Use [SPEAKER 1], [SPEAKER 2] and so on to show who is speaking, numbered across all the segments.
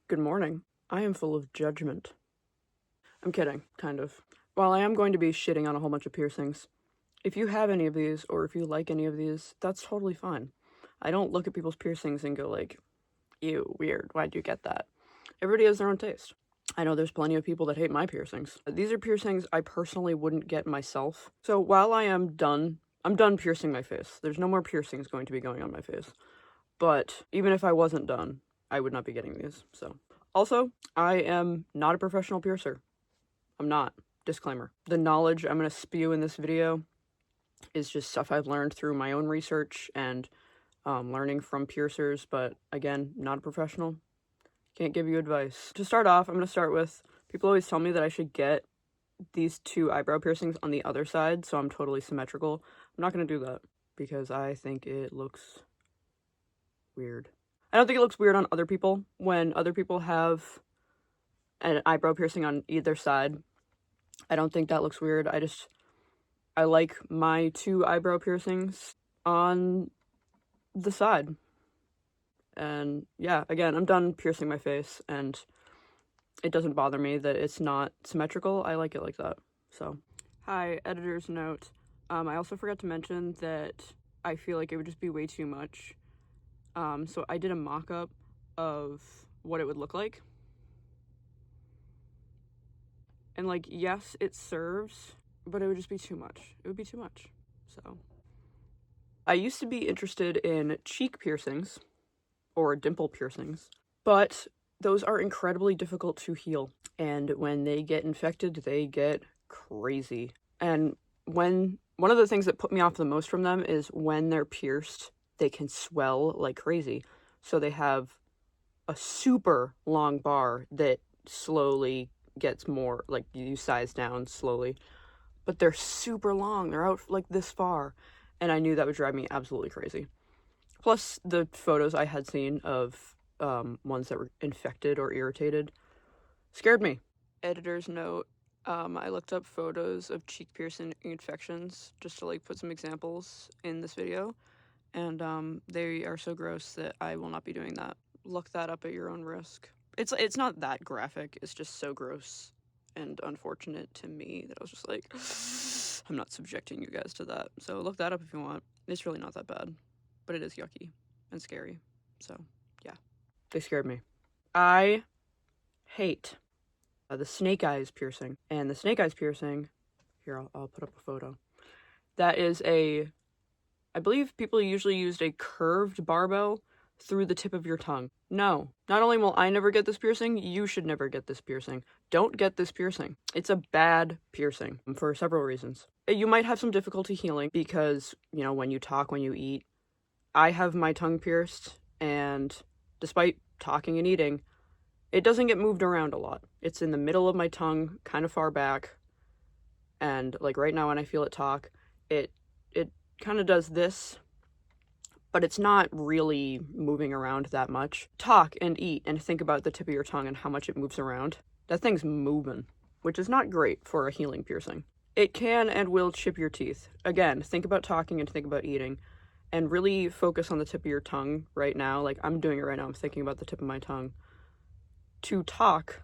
[SPEAKER 1] Good morning. I am full of judgment. I'm kidding, kind of. While I am going to be shitting on a whole bunch of piercings, if you have any of these, or if you like any of these, that's totally fine. I don't look at people's piercings and go like, ew, weird, why'd you get that? Everybody has their own taste. I know there's plenty of people that hate my piercings. These are piercings I personally wouldn't get myself. So while I'm done piercing my face. There's no more piercings going to be going on my face. But even if I wasn't done, I would not be getting these, so. Also, I am not a professional piercer. I'm not. Disclaimer. The knowledge I'm going to spew in this video is just stuff I've learned through my own research and learning from piercers, but again, not a professional. Can't give you advice. To start off, I'm going to start with, people always tell me that I should get these two eyebrow piercings on the other side, so I'm totally symmetrical. I'm not going to do that because I think it looks weird. I don't think it looks weird on other people when other people have an eyebrow piercing on either side. I don't think that looks weird. I like my two eyebrow piercings on the side. And yeah, again, I'm done piercing my face and it doesn't bother me that it's not symmetrical. I like it like that. So, hi, editor's note. I also forgot to mention that I feel like it would just be way too much. So I did a mock-up of what it would look like. And like, yes, it serves, but it would just be too much. It would be too much. So I used to be interested in cheek piercings or dimple piercings, but those are incredibly difficult to heal. And when they get infected, they get crazy. And one of the things that put me off the most from them is when they're pierced, they can swell like crazy. So they have a super long bar that slowly gets more, like, you size down slowly. But they're super long. They're out like this far. And I knew that would drive me absolutely crazy. Plus, the photos I had seen of ones that were infected or irritated scared me. Editor's note, I looked up photos of cheek piercing infections just to like put some examples in this video. And they are so gross that I will not be doing that. Look that up at your own risk. It's not that graphic. It's just so gross and unfortunate to me that I was just like, I'm not subjecting you guys to that. So look that up if you want. It's really not that bad, but it is yucky and scary. So yeah, they scared me. I hate the snake eyes piercing. And the snake eyes piercing, here, I'll put up a photo. That is I believe people usually used a curved barbell through the tip of your tongue. No, not only will I never get this piercing, you should never get this piercing. Don't get this piercing. It's a bad piercing for several reasons. You might have some difficulty healing because, you know, when you talk, when you eat. I have my tongue pierced, and despite talking and eating, it doesn't get moved around a lot. It's in the middle of my tongue, kind of far back, and like right now when I feel it talk, it kind of does this, but it's not really moving around that much. Talk and eat and think about the tip of your tongue and how much it moves around. That thing's moving, which is not great for a healing piercing. It can and will chip your teeth. Again, think about talking and think about eating, and really focus on the tip of your tongue right now. Like, I'm doing it right now. I'm thinking about the tip of my tongue. To talk,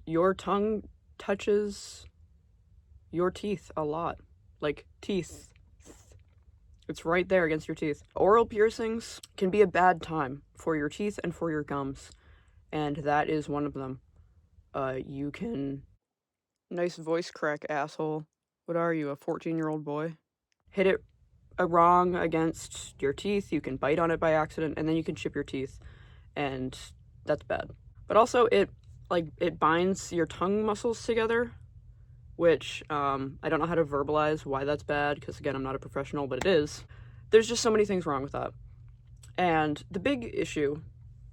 [SPEAKER 1] your tongue touches your teeth a lot. Like, teeth. It's right there against your teeth. Oral piercings can be a bad time for your teeth and for your gums, and that is one of them. You can... Nice voice crack, asshole. What are you, a 14-year-old boy? Hit it wrong against your teeth, you can bite on it by accident, and then you can chip your teeth, and that's bad. But also, it binds your tongue muscles together, which I don't know how to verbalize why that's bad, because again, I'm not a professional, but it is. There's just so many things wrong with that. And the big issue,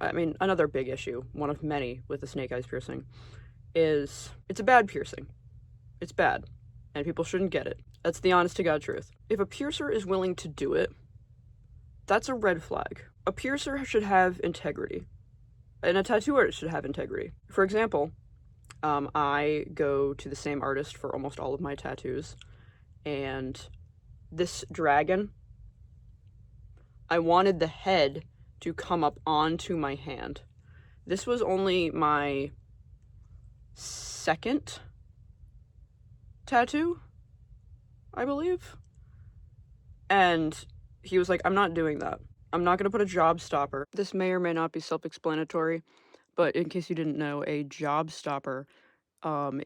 [SPEAKER 1] another big issue, one of many with the snake eyes piercing, is it's a bad piercing. It's bad, and people shouldn't get it. That's the honest to God truth. If a piercer is willing to do it, that's a red flag. A piercer should have integrity, and a tattoo artist should have integrity. For example, I go to the same artist for almost all of my tattoos, and this dragon, I wanted the head to come up onto my hand. This was only my second tattoo, I believe. And he was like, I'm not doing that. I'm not going to put a job stopper. This may or may not be self-explanatory, but in case you didn't know, a job stopper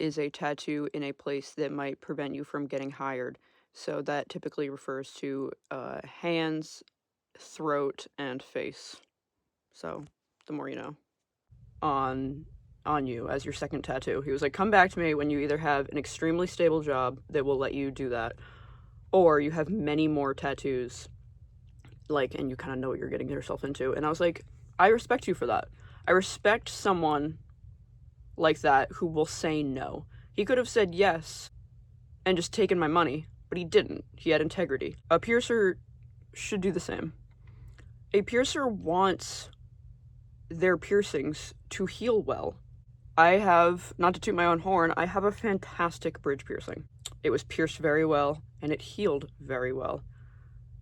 [SPEAKER 1] is a tattoo in a place that might prevent you from getting hired. So that typically refers to hands, throat, and face. So the more you know. On you as your second tattoo. He was like, come back to me when you either have an extremely stable job that will let you do that, or you have many more tattoos, like, and you kind of know what you're getting yourself into. And I was like, I respect you for that. I respect someone like that who will say no. He could have said yes and just taken my money, but he didn't. He had integrity. A piercer should do the same. A piercer wants their piercings to heal well. I have, not to toot my own horn, I have a fantastic bridge piercing. It was pierced very well, and it healed very well.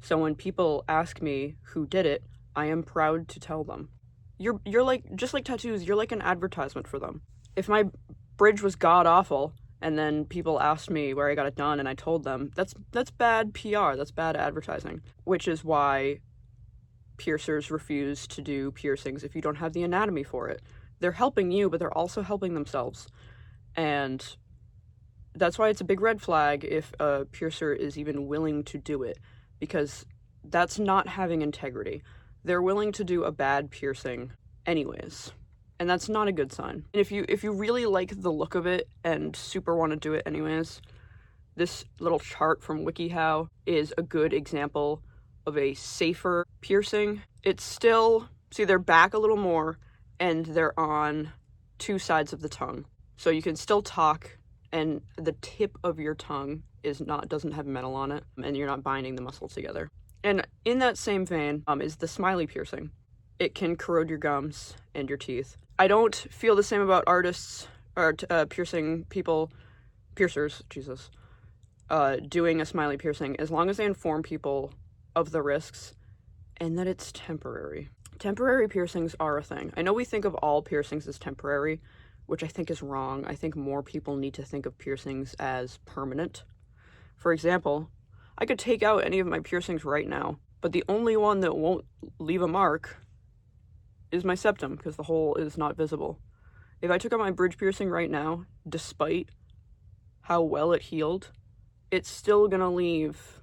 [SPEAKER 1] So when people ask me who did it, I am proud to tell them. You're like, just like tattoos, you're like an advertisement for them. If my bridge was god-awful, and then people asked me where I got it done, and I told them, that's bad PR, that's bad advertising. Which is why piercers refuse to do piercings if you don't have the anatomy for it. They're helping you, but they're also helping themselves. And that's why it's a big red flag if a piercer is even willing to do it, because that's not having integrity. They're willing to do a bad piercing anyways, and that's not a good sign. And if you really like the look of it and super want to do it anyways, this little chart from WikiHow is a good example of a safer piercing. It's still, see, they're back a little more, and they're on two sides of the tongue. So you can still talk, and the tip of your tongue doesn't have metal on it, and you're not binding the muscle together. And in that same vein is the smiley piercing. It can corrode your gums and your teeth. I don't feel the same about artists or piercers, Jesus, doing a smiley piercing, as long as they inform people of the risks and that it's temporary. Temporary piercings are a thing. I know we think of all piercings as temporary, which I think is wrong. I think more people need to think of piercings as permanent. For example, I could take out any of my piercings right now, but the only one that won't leave a mark is my septum, because the hole is not visible. If I took out my bridge piercing right now, despite how well it healed, it's still gonna leave,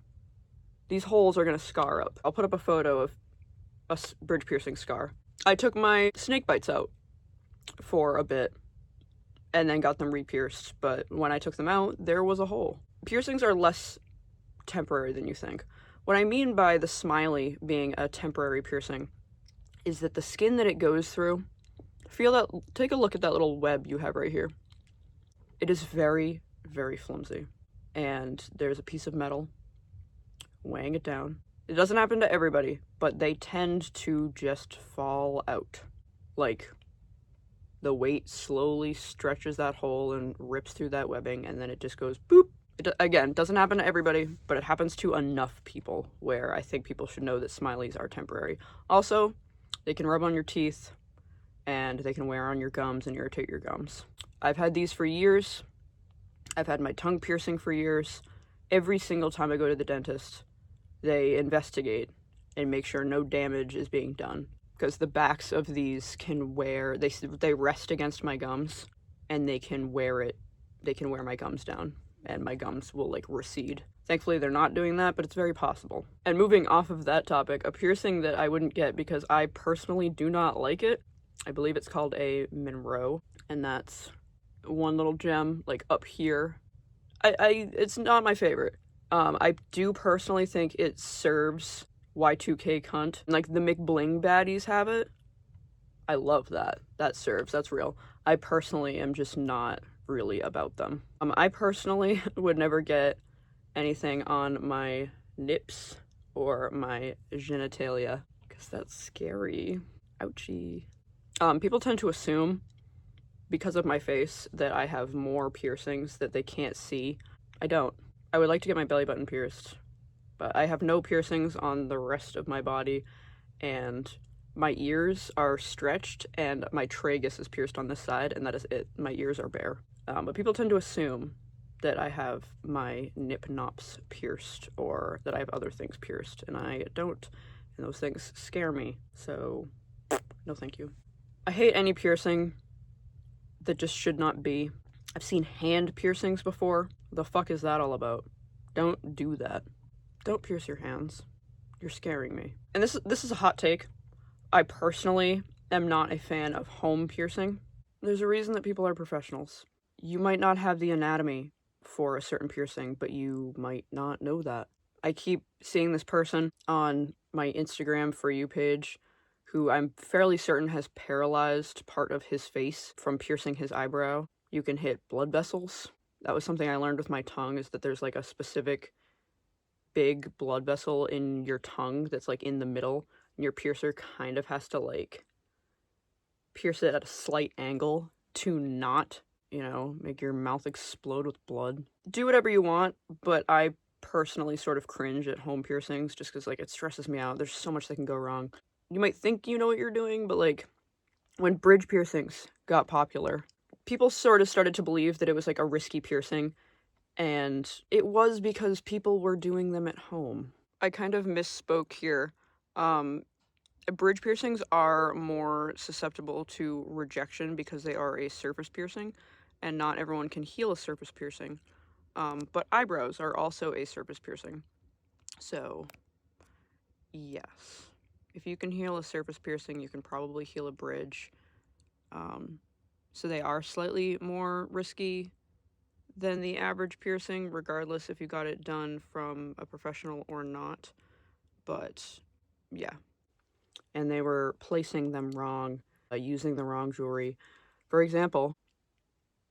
[SPEAKER 1] these holes are gonna scar up. I'll put up a photo of a bridge piercing scar. I took my snake bites out for a bit and then got them re-pierced, but when I took them out, there was a hole. Piercings are less temporary than you think. What I mean by the smiley being a temporary piercing is that the skin that it goes through, take a look at that little web you have right here. It is very, very flimsy, and there's a piece of metal weighing it down. It doesn't happen to everybody, but they tend to just fall out. Like, the weight slowly stretches that hole and rips through that webbing, and then it just goes boop. Again, doesn't happen to everybody, but it happens to enough people where I think people should know that smileys are temporary. Also, they can rub on your teeth, and they can wear on your gums and irritate your gums. I've had these for years. I've had my tongue piercing for years. Every single time I go to the dentist, they investigate and make sure no damage is being done, because the backs of these can wear, they rest against my gums, and they can wear my gums down, and my gums will like recede. Thankfully they're not doing that, but it's very possible. And moving off of that topic, a piercing that I wouldn't get because I personally do not like it, I believe it's called a Monroe, and that's one little gem like up here. It's not my favorite. I do personally think it serves Y2K cunt. Like the McBling baddies have it. I love that. That serves. That's real. I personally am just not really about them. I personally would never get anything on my nips or my genitalia because that's scary. Ouchie. People tend to assume because of my face that I have more piercings that they can't see. I don't. I would like to get my belly button pierced, but I have no piercings on the rest of my body, and My ears are stretched and my tragus is pierced on this side, and that is it. My ears are bare. But people tend to assume that I have my nip nops pierced or that I have other things pierced, and I don't, and those things scare me, so no thank you. I hate any piercing that just should not be. I've seen hand piercings before. What the fuck is that all about? Don't do that. Don't pierce your hands. You're scaring me. And this is a hot take. I personally am not a fan of home piercing. There's a reason that people are professionals. You might not have the anatomy for a certain piercing, but you might not know that. I keep seeing this person on my Instagram For You page who I'm fairly certain has paralyzed part of his face from piercing his eyebrow. You can hit blood vessels. That was something I learned with my tongue, is that there's like a specific big blood vessel in your tongue that's like in the middle, and your piercer kind of has to like pierce it at a slight angle to not, make your mouth explode with blood. Do whatever you want, but I personally sort of cringe at home piercings just because like it stresses me out. There's so much that can go wrong. You might think you know what you're doing, but like when bridge piercings got popular, people sort of started to believe that it was like a risky piercing, and it was because people were doing them at home. I kind of misspoke here. Bridge piercings are more susceptible to rejection because they are a surface piercing, and not everyone can heal a surface piercing. But eyebrows are also a surface piercing. So, yes. If you can heal a surface piercing, you can probably heal a bridge. So they are slightly more risky than the average piercing, regardless if you got it done from a professional or not. But, yeah. And they were placing them wrong, using the wrong jewelry. For example,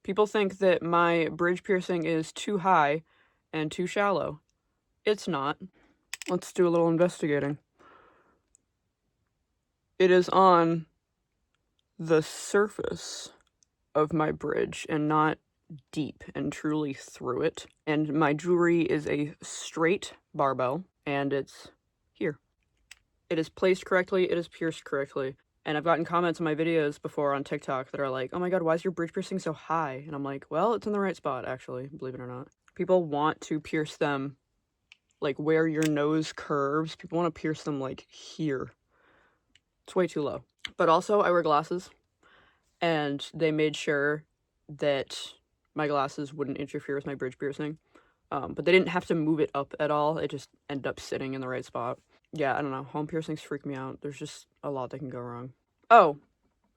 [SPEAKER 1] people think that my bridge piercing is too high and too shallow. It's not. Let's do a little investigating. It is on the surface of my bridge and not deep and truly through it. And my jewelry is a straight barbell, and it's here. It is placed correctly, it is pierced correctly. And I've gotten comments on my videos before on TikTok that are like, oh my god, why is your bridge piercing so high? And I'm like, well, it's in the right spot, actually, believe it or not. People want to pierce them like where your nose curves. People want to pierce them like here. It's way too low. But also, I wear glasses, and they made sure that my glasses wouldn't interfere with my bridge piercing. But they didn't have to move it up at all. It just ended up sitting in the right spot. Yeah, I don't know. Home piercings freak me out. There's just a lot that can go wrong. Oh,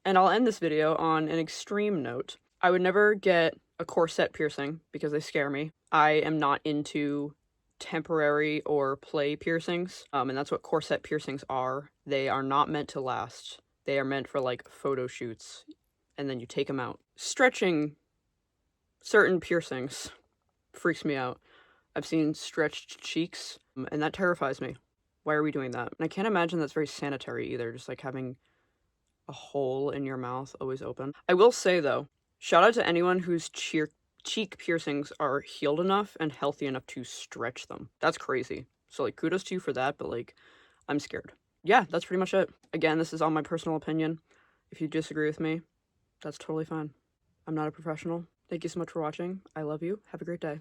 [SPEAKER 1] and I'll end this video on an extreme note. I would never get a corset piercing because they scare me. I am not into temporary or play piercings, and that's what corset piercings are. They are not meant to last. They are meant for like photo shoots, and then you take them out. Stretching certain piercings freaks me out. I've seen stretched cheeks, and that terrifies me. Why are we doing that? And I can't imagine that's very sanitary either, just like having a hole in your mouth always open. I will say though, shout out to anyone whose cheek piercings are healed enough and healthy enough to stretch them. That's crazy. So like kudos to you for that, but like I'm scared. Yeah, that's pretty much it. Again, this is all my personal opinion. If you disagree with me, that's totally fine. I'm not a professional. Thank you so much for watching. I love you. Have a great day.